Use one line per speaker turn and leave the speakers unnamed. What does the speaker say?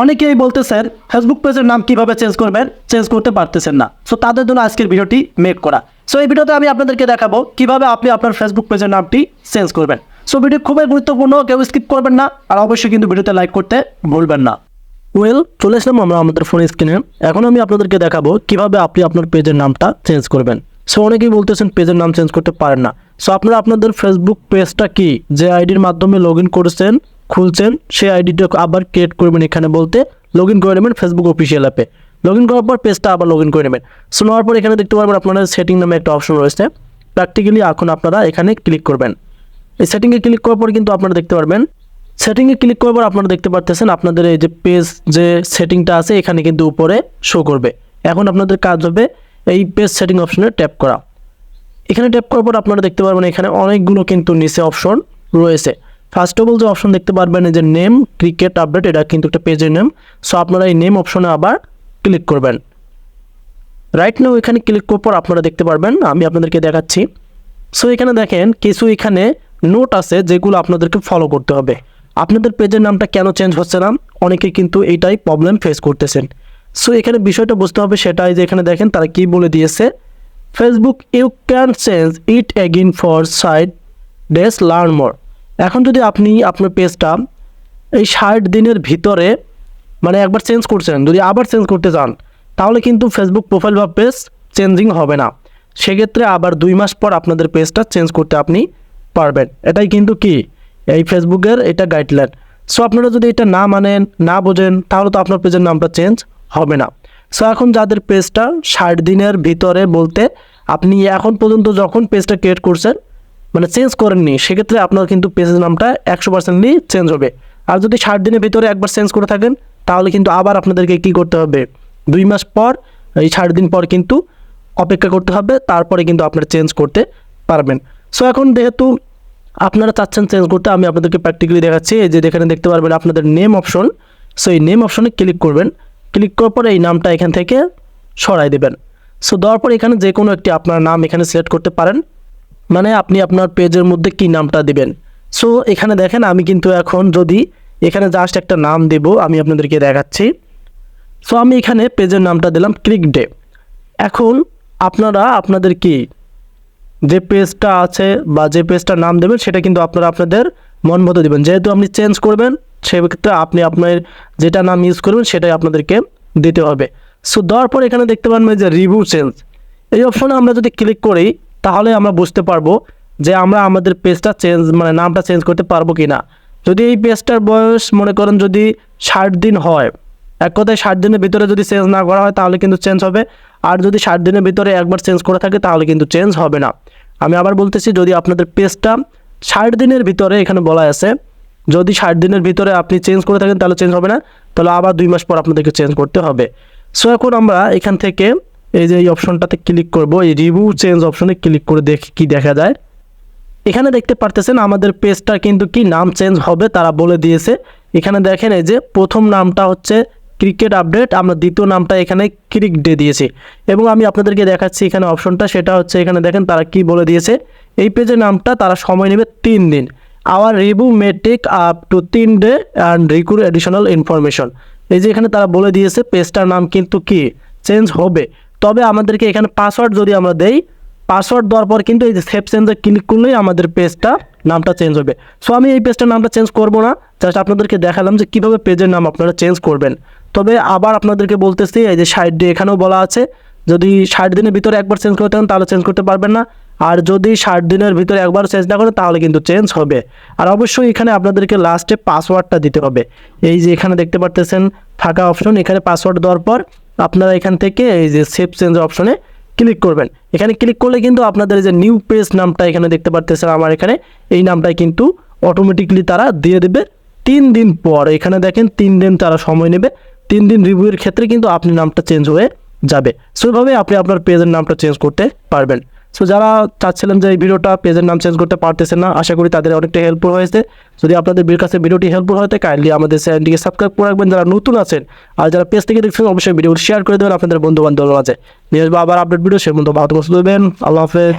অনেকেই বলতেছেন ফেসবুক পেজের নাম কিভাবে চেঞ্জ করবেন, চেঞ্জ করতে পারতেছেন না। সো তাদের জন্য আজকের ভিডিওটি মেক করা। সো এই ভিডিওতে আমি আপনাদেরকে দেখাবো কিভাবে আপনি আপনার ফেসবুক পেজের নামটি চেঞ্জ করবেন। সো ভিডিও খুবই গুরুত্বপূর্ণ, কেউ স্কিপ করবেন না, আর অবশ্যই কিন্তু ভিডিওতে লাইক করতে ভুলবেন না। চলে আসলাম আমরা আমাদের ফোন স্ক্রিনে। এখন আমি আপনাদেরকে দেখাবো কিভাবে আপনি আপনার পেজের নামটা চেঞ্জ করবেন। সো অনেকেই বলতেছেন পেজের নাম চেঞ্জ করতে পারেন না। সো আপনারা আপনাদের ফেসবুক পেজটা কি যে আইডির মাধ্যমে লগ ইন করেছেন, খুলছেন, সেই আইডিটা আবার ক্রিয়েট করবেন। এখানে বলতে লগ ইন করে নেবেন ফেসবুক অফিসিয়াল অ্যাপে। লগ ইন করার পর পেজটা আবার লগ ইন করে নেবেন। সো নেওয়ার পর এখানে দেখতে পারবেন আপনাদের সেটিং নামে একটা অপশন রয়েছে। প্র্যাকটিক্যালি এখন আপনারা এখানে ক্লিক করবেন। এই সেটিংয়ে ক্লিক করার পর কিন্তু আপনারা দেখতে পারবেন, সেটিংয়ে ক্লিক করার পর আপনারা দেখতে পারতেছেন আপনাদের এই যে পেজ যে সেটিংটা আছে এখানে কিন্তু উপরে শো করবে। এখন আপনাদের কাজ হবে এই পেজ সেটিং অপশনে ট্যাপ করা। এখানে ট্যাপ করার পর আপনারা দেখতে পারবেন এখানে অনেকগুলো কিন্তু নিচে অপশন রয়েছে। ফার্স্ট অফ অল যে অপশন দেখতে পারবেন এই যে নেম ক্রিকেট আপডেট, এটা কিন্তু একটা পেজের নেম। সো আপনারা এই নেম অপশনে আবার ক্লিক করবেন। রাইট নাও এখানে ক্লিক করার পর আপনারা দেখতে পারবেন, আমি আপনাদেরকে দেখাচ্ছি। সো এখানে দেখেন কিছু এখানে নোট আছে যেগুলো আপনাদেরকে ফলো করতে হবে। আপনাদের পেজের নামটা কেন চেঞ্জ হচ্ছে না, অনেকে কিন্তু এইটাই প্রবলেম ফেস করতেছেন। সো এখানে বিষয়টা বুঝতে হবে, সেটাই যে এখানে দেখেন তারা কি বলে দিয়েছে, Facebook you can change it again for side days learn more. এখন যদি আপনি আপনার পেজটা এই 60 দিনের ভিতরে মানে একবার চেঞ্জ করছেন, যদি আবার চেঞ্জ করতে চান তাহলে কিন্তু ফেসবুক প্রোফাইল বা পেজ চেঞ্জিং হবে না। সেক্ষেত্রে আবার 2 মাস পর আপনাদের পেজটা চেঞ্জ করতে আপনি পারবেন। এটাই কিন্তু কি এই ফেসবুকের এটা গাইডলাইন। সো আপনারা যদি এটা না মানেন, না বোঝেন, তাহলে তো আপনার পেজের নামটা চেঞ্জ হবে না। সো এখন যাদের পেজটা 60 দিনের ভিতরে বলতে আপনি এখন পর্যন্ত যখন পেজটা ক্রিয়েট করছেন মানে চেঞ্জ করেননি, সেক্ষেত্রে আপনার কিন্তু পেজের নামটা 100% চেঞ্জ হবে। আর যদি 60 দিনের ভিতরে একবার চেঞ্জ করে থাকেন তাহলে কিন্তু আবার আপনাদেরকে কী করতে হবে, 2 মাস পর এই 60 দিন পর কিন্তু অপেক্ষা করতে হবে, তারপরে কিন্তু আপনারা চেঞ্জ করতে পারবেন। সো এখন যেহেতু আপনারা চাচ্ছেন চেঞ্জ করতে, আমি আপনাদেরকে প্র্যাকটিক্যালি দেখাচ্ছি। এই যে এখানে দেখতে পারবেন আপনাদের নেম অপশন। সো এই নেম অপশনে ক্লিক করবেন। ক্লিক করার পরে এই নামটা এখান থেকে সরাই দেবেন। সো দেওয়ার পর এখানে যে কোনো একটি আপনার নাম এখানে সিলেক্ট করতে পারেন, মানে আপনি আপনার পেজের মধ্যে কি নামটা দিবেন। সো এখানে দেখেন আমি কিন্তু এখন যদি এখানে জাস্ট একটা নাম দেব, আমি আপনাদেরকে দেখাচ্ছি। সো আমি এখানে পেজের নামটা দিলাম ক্লিক ডে। এখন আপনারা আপনাদের কি যে পেজটা আছে বা যে পেজটার নাম দেবেন সেটা কিন্তু আপনারা আপনাদের মন মতো দেবেন। যেহেতু আপনি চেঞ্জ করবেন সেক্ষেত্রে আপনি আপনার যেটা নাম ইউজ করবেন সেটাই আপনাদেরকে দিতে হবে। সো দেওয়ার পর এখানে দেখতে পাবেন যে রিভিউ চেঞ্জ, এই অপশনে আমরা যদি ক্লিক করি তাহলে আমরা বুঝতে পারবো যে আমরা আমাদের পেজটা চেঞ্জ মানে নামটা চেঞ্জ করতে পারবো কি না। যদি এই পেজটার বয়স মনে করেন যদি 60 দিন হয়, এক কথায় 60 দিনের ভিতরে যদি চেঞ্জ না করা হয় তাহলে কিন্তু চেঞ্জ হবে। আর যদি 60 দিনের ভিতরে একবার চেঞ্জ করে থাকে তাহলে কিন্তু চেঞ্জ হবে না। আমি আবার বলতেছি, যদি আপনাদের পেজটা 60 দিনের ভিতরে এখানে বলা আছে, যদি 60 দিনের ভিতরে আপনি চেঞ্জ করে থাকেন তাহলে চেঞ্জ হবে না, তাহলে আবার 2 মাস পর আপনাদেরকে চেঞ্জ করতে হবে। সো এখন আমরা এখান থেকে এই যে এই অপশনটাতে ক্লিক করব, এই রিভিউ চেঞ্জ অপশনে ক্লিক করে দেখি কি দেখা যায়। এখানে দেখতে পারতেছেন আমাদের পেজটা কিন্তু কি নাম চেঞ্জ হবে তারা বলে দিয়েছে। এখানে দেখেন এই যে প্রথম নামটা হচ্ছে ক্রিকেট আপডেট, আমরা দ্বিতীয় নামটা এখানে ক্রিক ডে দিয়েছি। এবং আমি আপনাদেরকে দেখাচ্ছি এখানে অপশনটা, সেটা হচ্ছে এখানে দেখেন তারা কি বলে দিয়েছে, এই পেজের নামটা তারা সময় নেবে 3 দিন। Our review may take up to 3 day and require additional information. এই যে এখানে তারা বলে দিয়েছে পেজটার নাম কিন্তু কি চেঞ্জ হবে। তবে আমাদেরকে এখানে পাসওয়ার্ড যদি আমরা দেই, পাসওয়ার্ড দেওয়ার পর কিন্তু এই যে সেভ চেঞ্জে ক্লিক করলেই আমাদের পেজটা নামটা চেঞ্জ হবে। সো আমি এই পেজটার নামটা চেঞ্জ করব না, জাস্ট আপনাদেরকে দেখালাম যে কীভাবে পেজের নাম আপনারা চেঞ্জ করবেন। তবে আবার আপনাদেরকে বলতেছি, এই যে 60 ডে এখানেও বলা আছে, যদি 60 দিনের ভিতরে একবার চেঞ্জ করতে হন তাহলে চেঞ্জ করতে পারবেন না। আর যদি 60 দিনের ভিতরে একবার চেঞ্জ না করেন তাহলে কিন্তু চেঞ্জ হবে। আর অবশ্যই এখানে আপনাদেরকে লাস্টে পাসওয়ার্ডটা দিতে হবে। এই যে এখানে দেখতে পারতেছেন ফাঁকা অপশন, এখানে পাসওয়ার্ড দেওয়ার পর আপনারা এখান থেকে এই যে সেভ চেঞ্জ অপশনে ক্লিক করবেন। এখানে ক্লিক করলে কিন্তু আপনাদের যে নিউ পেজ নামটা এখানে দেখতে পারতেছেন আমার এখানে, এই নামটাই কিন্তু অটোমেটিকলি তারা দিয়ে দেবে 3 দিন পর। এখানে দেখেন 3 দিন তারা সময় নেবে, 3 দিন রিভিউয়ের ক্ষেত্রে কিন্তু আপনি নামটা চেঞ্জ হয়ে যাবে। সো এইভাবে আপনি আপনার পেজের নামটা চেঞ্জ করতে পারবেন। সো যারা চাচ্ছিলেন যে এই ভিডিওটা পেজের নাম চেঞ্জ করতে পারতেছেন না, আশা করি তাদের অনেকটা হেল্পফুল হয়েছে। যদি আপনাদের কাছে ভিডিওটি হেল্পফুল হয় কাইন্ডলি আমাদের চ্যানেলটিকে সাবস্ক্রাইব করে রাখবেন যারা নতুন আছেন, আর যারা পেজ থেকে দেখছেন অবশ্যই ভিডিওটি শেয়ার করে দেবেন আপনাদের বন্ধু বান্ধবের মাঝে। নিয়ে আসবো আবার আপডেট ভিডিও, সে মতো ভালো থাকবেন। আল্লাহ হাফেজ।